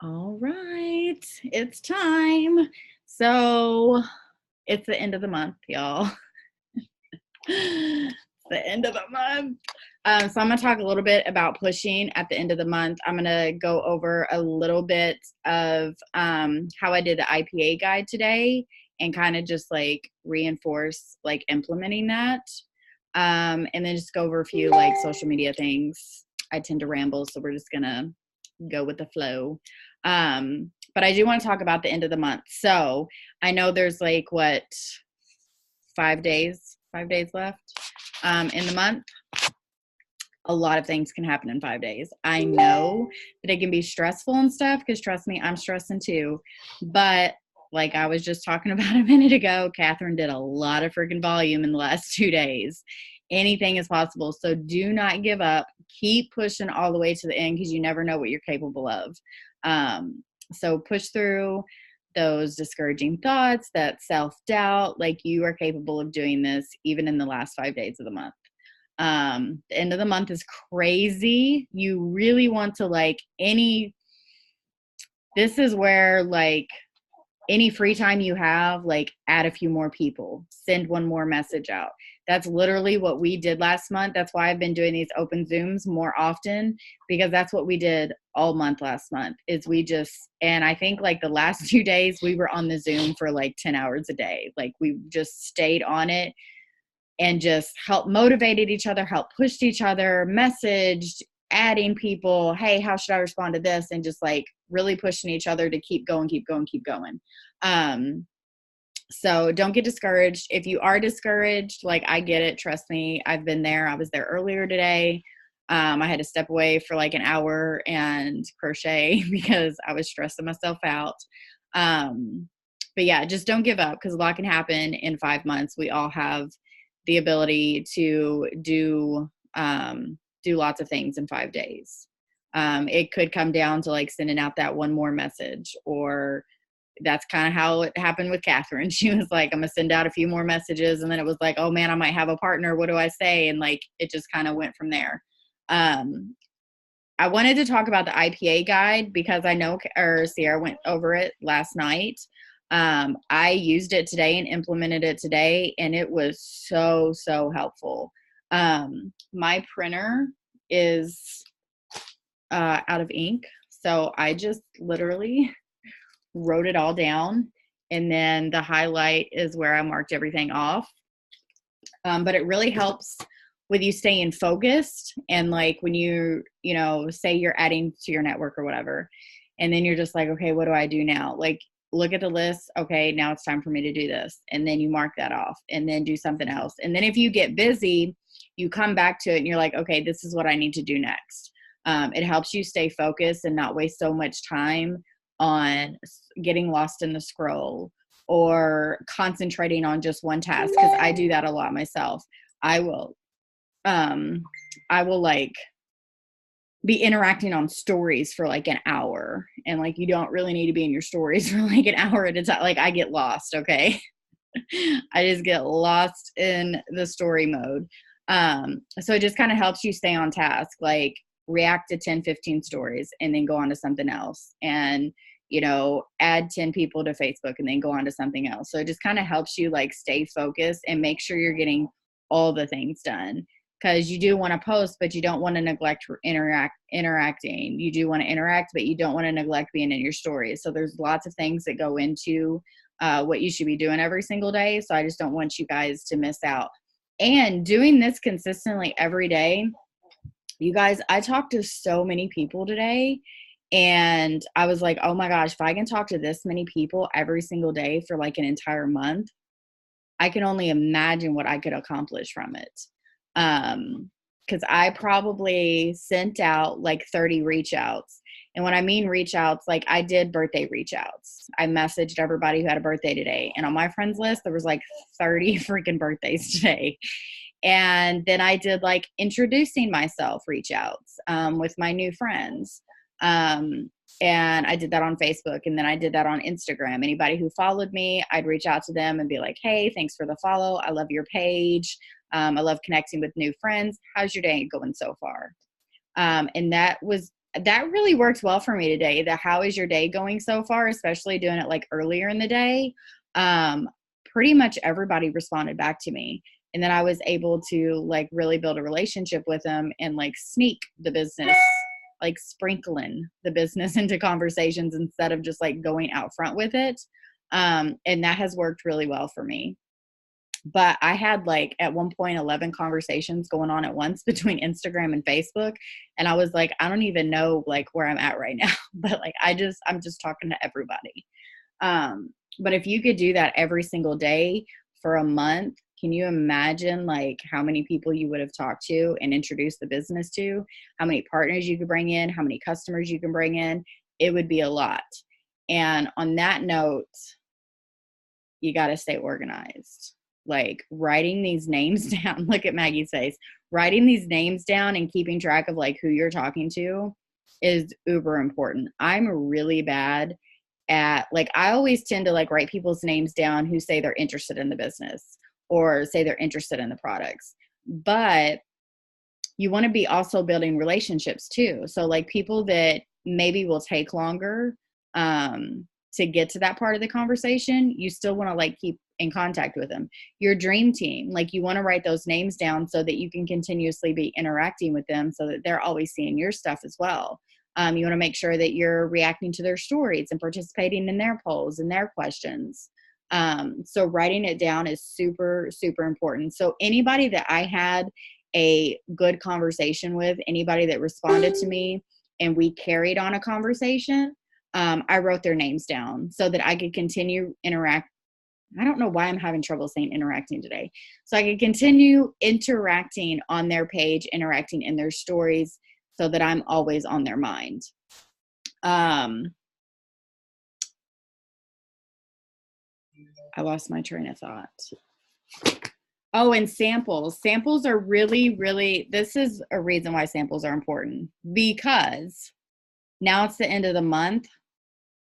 All right, it's time. So it's the end of the month, y'all. It's the end of the month. So I'm going to talk a little bit about pushing at the end of the month. I'm going to go over a little bit of how I did the IPA guide today and kind of just like reinforce like implementing that. And then just go over a few like social media things. I tend to ramble, so we're just going to go with the flow. But I do want to talk about the end of the month. So I know there's like what, 5 days left in the month. A lot of things can happen in 5 days. I know that it can be stressful and stuff because trust me, I'm stressing too. But like I was just talking about a minute ago, Catherine did a lot of freaking volume in the last 2 days. Anything is possible. So do not give up. Keep pushing all the way to the end because you never know what you're capable of. So push through those discouraging thoughts, that self-doubt, like you are capable of doing this even in the last 5 days of the month. The end of the month is crazy. You really want to this is where like any free time you have, like add a few more people, send one more message out. That's literally what we did last month. That's why I've been doing these open Zooms more often because that's what we did all month last month is and I think like the last 2 days we were on the Zoom for like 10 hours a day. Like we just stayed on it and just help motivated each other, help pushed each other, messaged, adding people, hey, how should I respond to this? And just like really pushing each other to keep going, keep going, keep going. So don't get discouraged. If you are discouraged, like I get it, trust me, I've been there. I was there earlier today. I had to step away for like an hour and crochet because I was stressing myself out. But yeah, just don't give up because a lot can happen in 5 months. We all have the ability to do lots of things in 5 days. It could come down to like sending out that one more message, or that's kind of how it happened with Catherine. She was like, I'm gonna send out a few more messages. And then it was like, oh man, I might have a partner. What do I say? And like, it just kind of went from there. I wanted to talk about the IPA guide because I know Sierra went over it last night. I used it today and implemented it today, and it was so, so helpful. My printer is out of ink, so I just literally wrote it all down, and then the highlight is where I marked everything off. But it really helps with you staying focused, and like when say you're adding to your network or whatever, and then you're just like, okay, what do I do now? Like look at the list. Okay, now it's time for me to do this. And then you mark that off and then do something else. And then if you get busy, you come back to it and you're like, okay, this is what I need to do next. It helps you stay focused and not waste so much time on getting lost in the scroll or concentrating on just one task. Cause I do that a lot myself. I will like be interacting on stories for like an hour, and like you don't really need to be in your stories for like an hour at a time. Like I get lost. Okay. I just get lost in the story mode. So it just kind of helps you stay on task, like react to 10, 15 stories and then go on to something else, and add 10 people to Facebook and then go on to something else. So it just kind of helps you like stay focused and make sure you're getting all the things done, because you do want to post, but you don't want to neglect interacting. You do want to interact, but you don't want to neglect being in your stories. So there's lots of things that go into what you should be doing every single day. So I just don't want you guys to miss out. And doing this consistently every day, you guys, I talked to so many people today, and I was like, oh my gosh, if I can talk to this many people every single day for like an entire month, I can only imagine what I could accomplish from it. Because I probably sent out like 30 reach outs. And when I mean reach outs, like I did birthday reach outs. I messaged everybody who had a birthday today. And on my friends list, there was like 30 freaking birthdays today. And then I did like introducing myself reach outs with my new friends. And I did that on Facebook, and then I did that on Instagram. Anybody who followed me, I'd reach out to them and be like, hey, thanks for the follow. I love your page. I love connecting with new friends. How's your day going so far? And that was that really worked well for me today. The how is your day going so far, especially doing it like earlier in the day. Pretty much everybody responded back to me. And then I was able to like really build a relationship with them and like sneak the business, like sprinkling the business into conversations instead of just like going out front with it. And that has worked really well for me. But I had like at one point 11 conversations going on at once between Instagram and Facebook. And I was like, I don't even know like where I'm at right now. But like, I'm just talking to everybody. But if you could do that every single day for a month, can you imagine like how many people you would have talked to and introduced the business to, how many partners you could bring in, how many customers you can bring in? It would be a lot. And on that note, you got to stay organized. Like writing these names down. Look at Maggie's face. Writing these names down and keeping track of like who you're talking to is uber important. I'm really bad at like, I always tend to like write people's names down who say they're interested in the business or say they're interested in the products. But you want to be also building relationships too. So like people that maybe will take longer to get to that part of the conversation, you still want to like keep in contact with them. Your dream team, like you want to write those names down so that you can continuously be interacting with them so that they're always seeing your stuff as well. You want to make sure that you're reacting to their stories and participating in their polls and their questions. So writing it down is super, super important. So anybody that I had a good conversation with, anybody that responded to me and we carried on a conversation, I wrote their names down so that I could continue interact. I don't know why I'm having trouble saying interacting today. So I could continue interacting on their page, interacting in their stories so that I'm always on their mind. I lost my train of thought. Oh, and samples. Samples are really, really, this is a reason why samples are important because now it's the end of the month.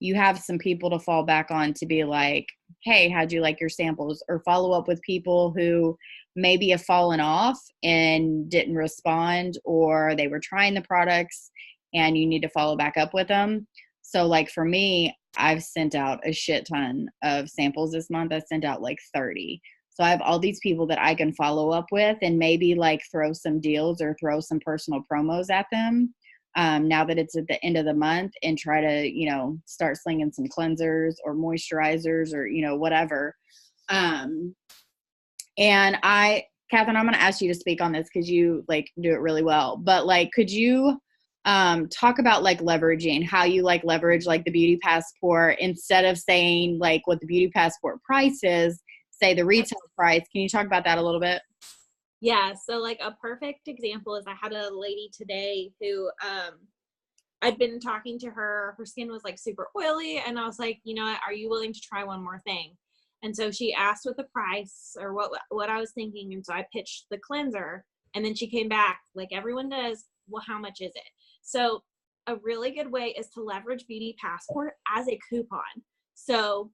You have some people to fall back on to be like, hey, how'd you like your samples? Or follow up with people who maybe have fallen off and didn't respond, or they were trying the products and you need to follow back up with them. So like for me, I've sent out a shit ton of samples this month. I sent out like 30. So I have all these people that I can follow up with and maybe like throw some deals or throw some personal promos at them. Now that it's at the end of the month, and try to, you know, start slinging some cleansers or moisturizers or, you know, whatever. And Catherine, I'm going to ask you to speak on this because you like do it really well, but like, could you talk about like leveraging, how you like leverage like the beauty passport instead of saying like what the beauty passport price is, say the retail price. Can you talk about that a little bit? Yeah, so like a perfect example is I had a lady today who I'd been talking to her. Her skin was like super oily, and I was like, you know what, are you willing to try one more thing? And so she asked what the price or what I was thinking, and so I pitched the cleanser, and then she came back like everyone does, well, how much is it? So a really good way is to leverage Beauty Passport as a coupon. So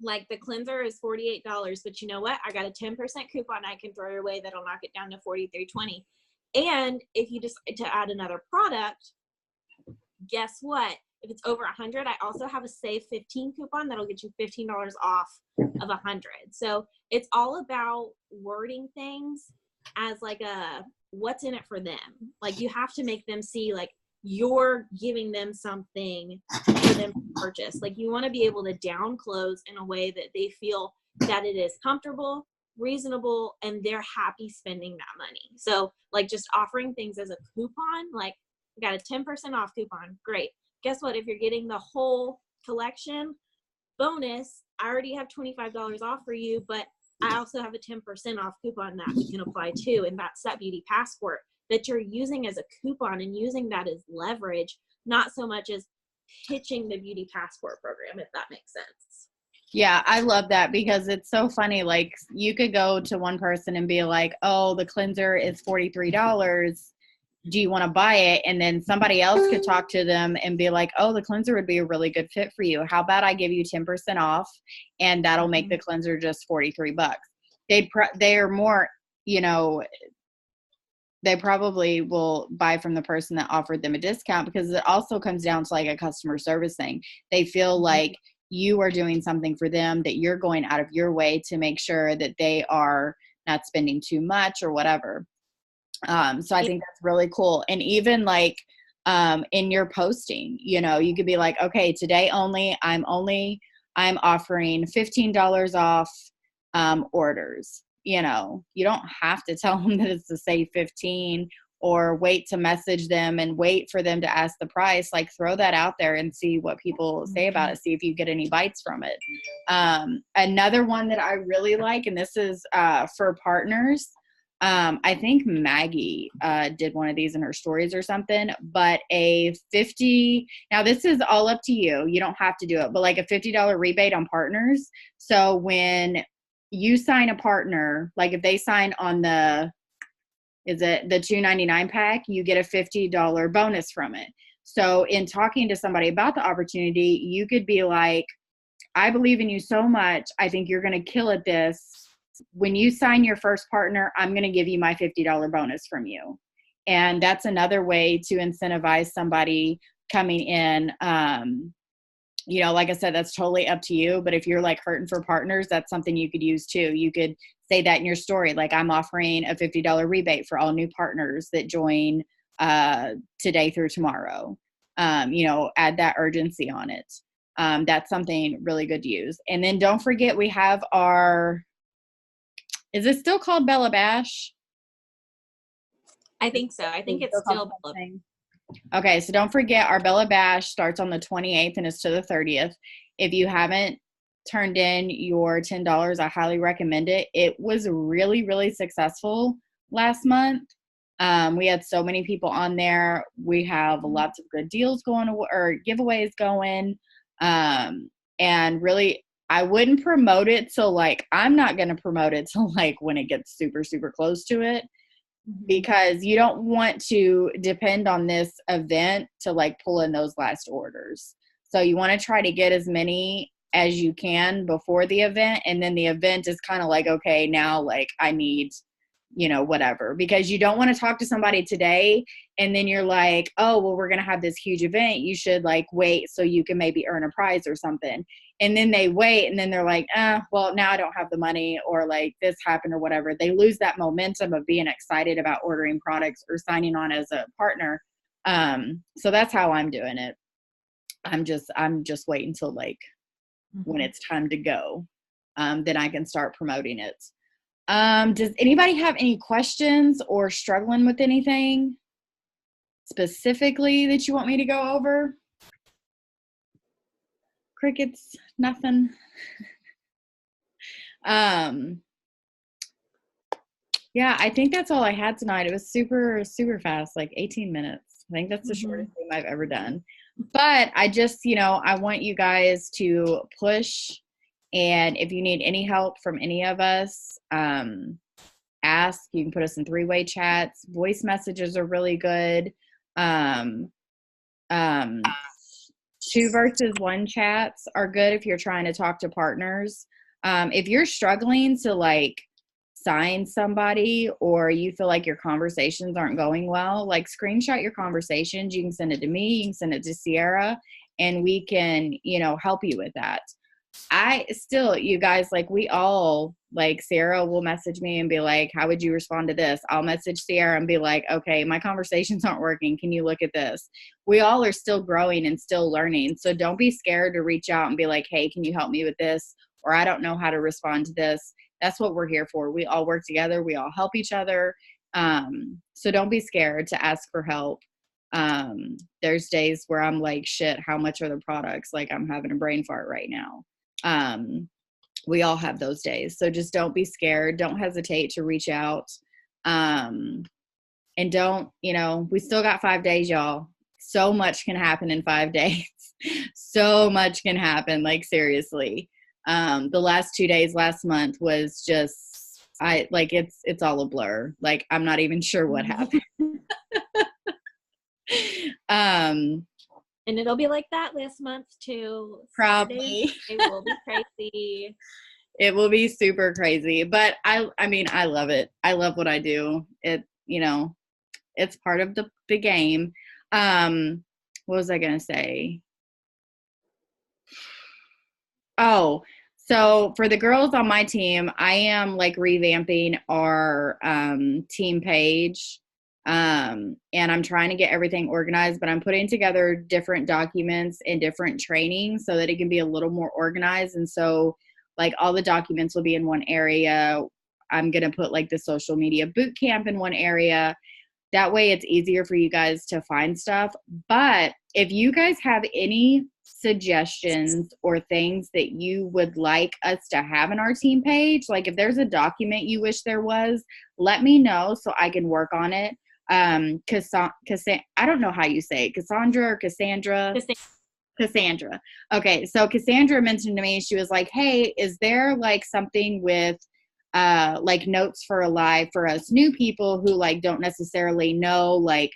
like the cleanser is $48, but you know what? I got a 10% coupon I can throw away that'll knock it down to $43.20. And if you decide to add another product, guess what? If it's over 100, I also have a save 15 coupon that'll get you $15 off of 100. So it's all about wording things as like a what's in it for them. Like you have to make them see like you're giving them something for them to purchase. Like you want to be able to down close in a way that they feel that it is comfortable, reasonable, and they're happy spending that money. So like just offering things as a coupon, like you got a 10% off coupon, great. Guess what? If you're getting the whole collection, bonus, I already have $25 off for you, but I also have a 10% off coupon that we can apply to, and that's that Beauty Passport that you're using as a coupon and using that as leverage, not so much as pitching the Beauty Passport program, if that makes sense. Yeah, I love that because it's so funny. Like you could go to one person and be like, oh, the cleanser is $43. Do you want to buy it? And then somebody else could talk to them and be like, oh, the cleanser would be a really good fit for you. How about I give you 10% off and that'll make the cleanser just $43. They're more, you know, they probably will buy from the person that offered them a discount, because it also comes down to like a customer service thing. They feel like you are doing something for them, that you're going out of your way to make sure that they are not spending too much or whatever. So I think that's really cool. And even like in your posting, you know, you could be like, okay, today only, I'm offering $15 off orders. You know, you don't have to tell them that it's to say 15 or wait to message them and wait for them to ask the price. Like, throw that out there and see what people say about it. See if you get any bites from it. Another one that I really like, and this is for partners. I think Maggie did one of these in her stories or something, but a 50, now this is all up to you. You don't have to do it, but like a $50 rebate on partners. So when you sign a partner, like if they sign on the $2.99 pack, you get a $50 bonus from it. So in talking to somebody about the opportunity, you could be like, I believe in you so much. I think you're going to kill at this. When you sign your first partner, I'm going to give you my $50 bonus from you. And that's another way to incentivize somebody coming in. You know, like I said, that's totally up to you. But if you're like hurting for partners, that's something you could use too. You could say that in your story. Like, I'm offering a $50 rebate for all new partners that join today through tomorrow. You know, add that urgency on it. That's something really good to use. And then don't forget, we have our, is it still called Bella Bash? I think so. I think it's still Bella. Okay, so don't forget, our Bella Bash starts on the 28th and is to the 30th. If you haven't turned in your $10, I highly recommend it. It was really, really successful last month. We had so many people on there. We have lots of good deals going, or giveaways going. And really, I wouldn't promote it. So like, I'm not going to promote it till like when it gets super, super close to it, because you don't want to depend on this event to like pull in those last orders. So you want to try to get as many as you can before the event. And then the event is kind of like, okay, now like I need, you know, whatever, because you don't want to talk to somebody today and then you're like, oh, well, we're going to have this huge event. You should like wait so you can maybe earn a prize or something. And then they wait and then they're like, well, now I don't have the money, or like this happened or whatever. They lose that momentum of being excited about ordering products or signing on as a partner. So that's how I'm doing it. I'm just waiting till like when it's time to go, then I can start promoting it. Does anybody have any questions or struggling with anything specifically that you want me to go over? Crickets, nothing. Yeah, I think that's all I had tonight. It was super, super fast, like 18 minutes. I think that's the shortest thing I've ever done. But I just, you know, I want you guys to push. And if you need any help from any of us, ask. You can put us in 3-way chats. Voice messages are really good. 2 versus 1 chats are good if you're trying to talk to partners. If you're struggling to like sign somebody, or you feel like your conversations aren't going well, like screenshot your conversations. You can send it to me, you can send it to Sierra, and we can, you know, help you with that. I still, you guys, like we all, like Sarah will message me and be like, how would you respond to this? I'll message Sierra and be like, okay, my conversations aren't working. Can you look at this? We all are still growing and still learning. So don't be scared to reach out and be like, hey, can you help me with this? Or I don't know how to respond to this. That's what we're here for. We all work together. We all help each other. So don't be scared to ask for help. There's days where I'm like, shit, how much are the products? Like, I'm having a brain fart right now. We all have those days. So just don't be scared. Don't hesitate to reach out. And don't, you know, we still got 5 days, y'all. So much can happen in 5 days. So much can happen. Like, seriously. The last 2 days last month was just, it's all a blur. Like, I'm not even sure what happened. And it'll be like that this month too. Probably. It will be crazy. It will be super crazy. But I mean, I love it. I love what I do. It, you know, It's part of the game. What was I going to say? Oh, so for the girls on my team, I am like revamping our team page. And I'm trying to get everything organized, but I'm putting together different documents and different trainings so that it can be a little more organized. And so like all the documents will be in one area. I'm going to put like the social media boot camp in one area. That way it's easier for you guys to find stuff. But if you guys have any suggestions or things that you would like us to have in our team page, like if there's a document you wish there was, let me know so I can work on it. I don't know how you say it, Cassandra or Cassandra? Cassandra. Okay, so Cassandra mentioned to me, she was like, hey, is there like something with like notes for a live for us new people who like don't necessarily know like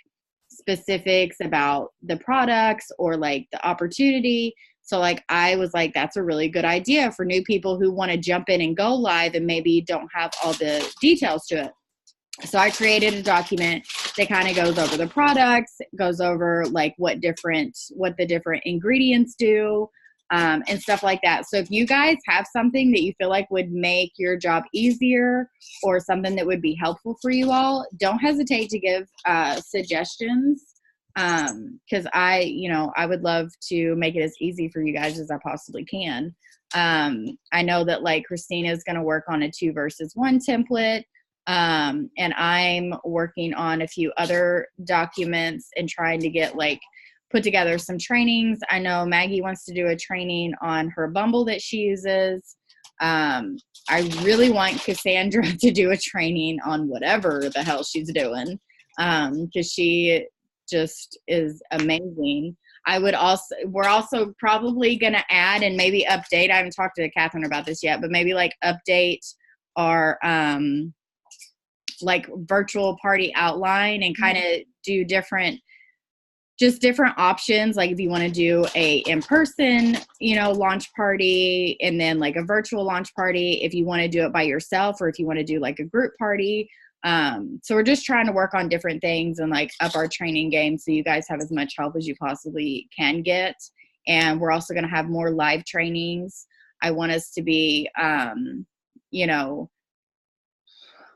specifics about the products or like the opportunity. So like I was like, that's a really good idea for new people who want to jump in and go live and maybe don't have all the details to it. So I created a document that kind of goes over the products, goes over like what the different ingredients do, and stuff like that. So if you guys have something that you feel like would make your job easier or something that would be helpful for you all, don't hesitate to give suggestions. Because I would love to make it as easy for you guys as I possibly can. I know that like Christina is going to work on a 2 versus 1 template. And I'm working on a few other documents and trying to get like put together some trainings. I know Maggie wants to do a training on her Bumble that she uses. I really want Cassandra to do a training on whatever the hell she's doing, because she just is amazing. We're also probably going to add and maybe update. I haven't talked to Catherine about this yet, but maybe like update our like virtual party outline and kind of do different options. Like if you want to do a in-person, launch party and then like a virtual launch party, if you want to do it by yourself or if you want to do like a group party. So we're just trying to work on different things and like up our training game so you guys have as much help as you possibly can get. And we're also going to have more live trainings. I want us to be,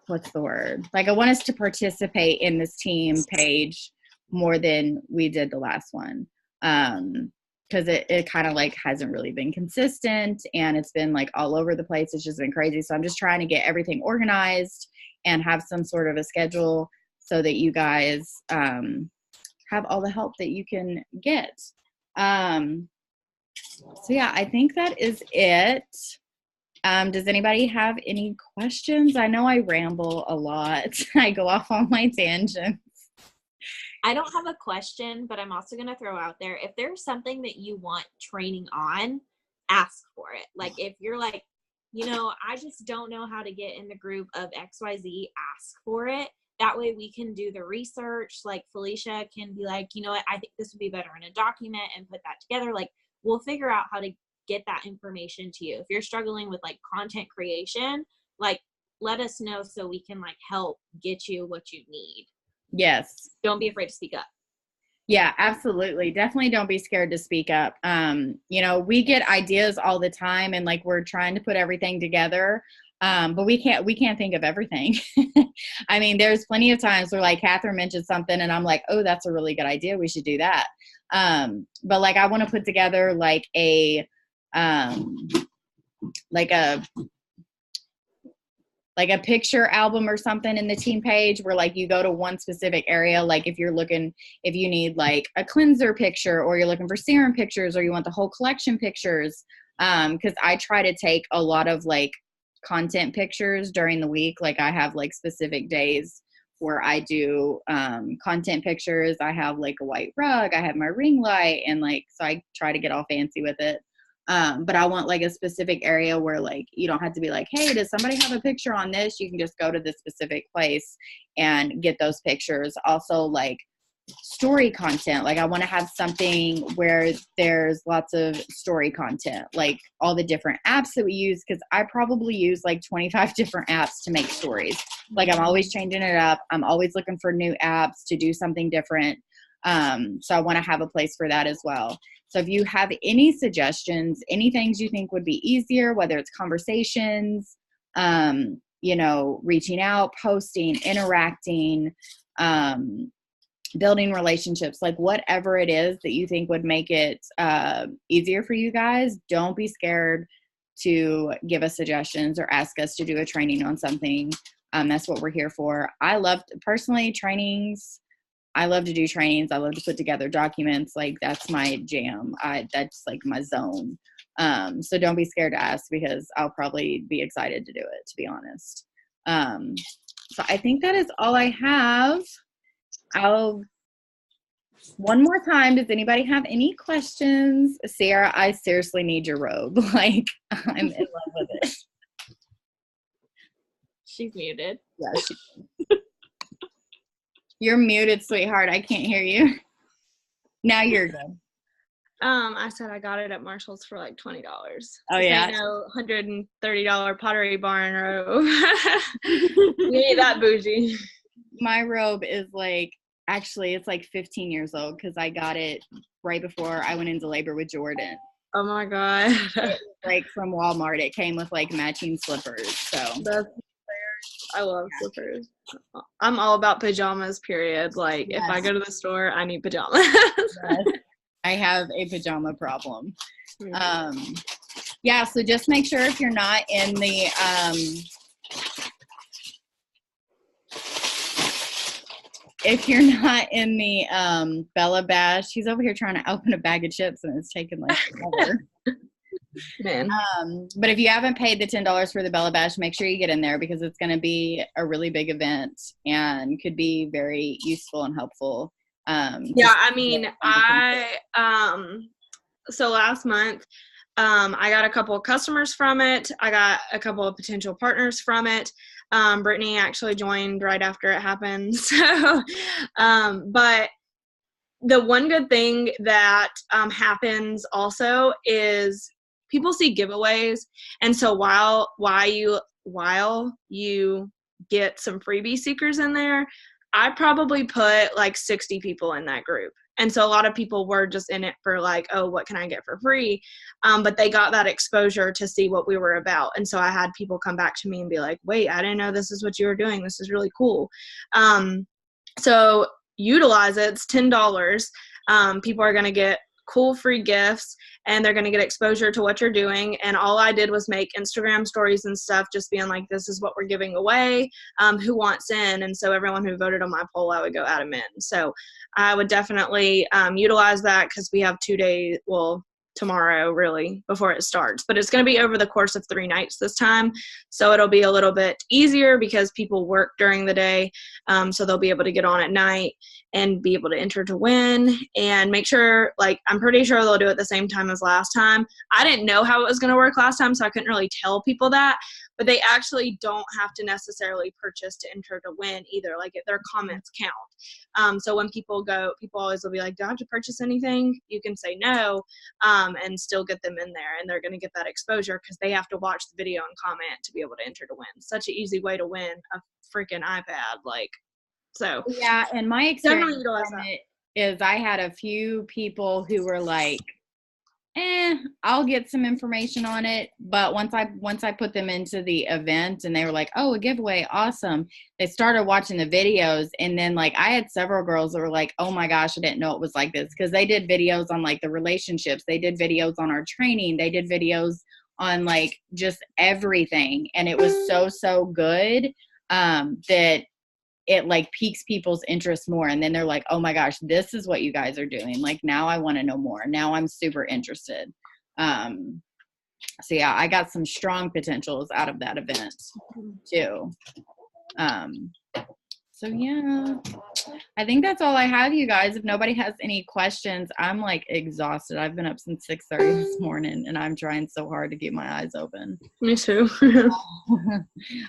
what's the word? Like I want us to participate in this team page more than we did the last one. Because it kind of like hasn't really been consistent and it's been like all over the place. It's just been crazy. So I'm just trying to get everything organized and have some sort of a schedule so that you guys have all the help that you can get. So yeah, I think that is it. Does anybody have any questions? I know I ramble a lot. I go off on my tangents. I don't have a question, but I'm also going to throw out there, if there's something that you want training on, ask for it. Like if you're like, I just don't know how to get in the group of XYZ, ask for it. That way we can do the research. Like Felicia can be like, you know what, I think this would be better in a document and put that together. Like we'll figure out how to get that information to you. If you're struggling with like content creation, like let us know so we can like help get you what you need. Yes. Don't be afraid to speak up. Yeah, absolutely. Definitely don't be scared to speak up. We get ideas all the time and like we're trying to put everything together. But we can't think of everything. I mean, there's plenty of times where like Catherine mentioned something and I'm like, oh, that's a really good idea. We should do that. But like I want to put together like a picture album or something in the team page where like you go to one specific area. Like if you need like a cleanser picture or you're looking for serum pictures or you want the whole collection pictures. Cause I try to take a lot of like content pictures during the week. Like I have like specific days where I do content pictures. I have like a white rug, I have my ring light and like, so I try to get all fancy with it. But I want like a specific area where like, you don't have to be like, hey, does somebody have a picture on this? You can just go to this specific place and get those pictures. Also like story content. Like I want to have something where there's lots of story content, like all the different apps that we use. Cause I probably use like 25 different apps to make stories. Like I'm always changing it up. I'm always looking for new apps to do something different. So I want to have a place for that as well. So if you have any suggestions, any things you think would be easier, whether it's conversations, you know, reaching out, posting, interacting, building relationships, like whatever it is that you think would make it easier for you guys, don't be scared to give us suggestions or ask us to do a training on something. That's what we're here for. I love, personally, trainings. I love to do trainings. I love to put together documents. Like that's my jam. That's like my zone. So don't be scared to ask, because I'll probably be excited to do it, to be honest. So I think that is all I have. One more time, does anybody have any questions? Sarah, I seriously need your robe. Like, I'm in love with it. She's muted. Yeah, you're muted, sweetheart. I can't hear you. Now you're good. I said I got it at Marshall's for like $20. Oh, yeah. No $130 Pottery Barn robe. You ain't that bougie. My robe is like, actually, it's like 15 years old, because I got it right before I went into labor with Jordan. Oh my God. Like from Walmart. It came with like matching slippers. So I love slippers. I'm all about pajamas, period. Like, yes. If I go to the store, I need pajamas. Yes. I have a pajama problem. Yeah, so just make sure if you're not in the Bella Bash, he's over here trying to open a bag of chips and it's taking like forever. Man. But if you haven't paid the $10 for the Bella Bash, make sure you get in there, because it's going to be a really big event and could be very useful and helpful. Yeah, I mean, so last month, I got a couple of customers from it. I got a couple of potential partners from it. Brittany actually joined right after it happened. So, but the one good thing that happens also is people see giveaways. And so while you get some freebie seekers in there, I probably put like 60 people in that group. And so a lot of people were just in it for like, oh, what can I get for free? But they got that exposure to see what we were about. And so I had people come back to me and be like, wait, I didn't know this is what you were doing. This is really cool. So utilize it. It's $10. People are going to get cool free gifts, and they're going to get exposure to what you're doing. And all I did was make Instagram stories and stuff, just being like, this is what we're giving away, who wants in? And so everyone who voted on my poll, I would go add them in. So I would definitely utilize that, because we have 2 days, well, tomorrow really, before it starts. But it's going to be over the course of 3 nights this time. So it'll be a little bit easier because people work during the day. So they'll be able to get on at night and be able to enter to win. And make sure, like, I'm pretty sure they'll do it the same time as last time. I didn't know how it was going to work last time, so I couldn't really tell people that. But they actually don't have to necessarily purchase to enter to win either. Like, their comments count. So when people always will be like, do I have to purchase anything? You can say no, and still get them in there. And they're going to get that exposure, because they have to watch the video and comment to be able to enter to win. Such an easy way to win a freaking iPad. Like, so. Yeah, and my experience from it is I had a few people who were like, I'll get some information on it. But once I put them into the event and they were like, oh, a giveaway, awesome, they started watching the videos. And then, like, I had several girls that were like, oh my gosh, I didn't know it was like this, because they did videos on like the relationships, they did videos on our training, they did videos on like just everything. And it was so good that it like piques people's interest more. And then they're like, oh my gosh, this is what you guys are doing. Like, now I want to know more. Now I'm super interested. So yeah, I got some strong potentials out of that event too. So yeah, I think that's all I have, you guys. If nobody has any questions, I'm like exhausted. I've been up since 6:30 this morning, and I'm trying so hard to keep my eyes open. Me too.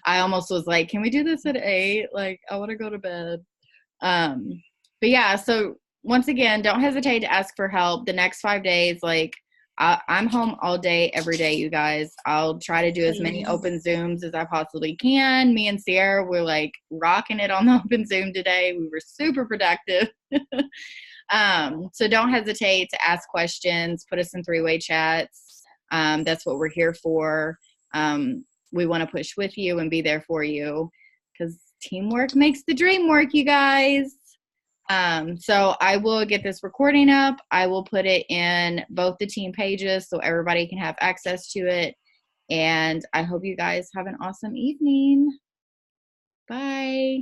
I almost was like, can we do this at 8? Like, I want to go to bed. But yeah, so once again, don't hesitate to ask for help. The next 5 days, like I'm home all day, every day, you guys. I'll try to do as many Same. open Zooms as I possibly can. Me and Sierra were like rocking it on the open Zoom today. We were super productive. So don't hesitate to ask questions, put us in three-way chats. That's what we're here for. We want to push with you and be there for you because teamwork makes the dream work, you guys. So I will get this recording up. I will put it in both the team pages so everybody can have access to it. And I hope you guys have an awesome evening. Bye.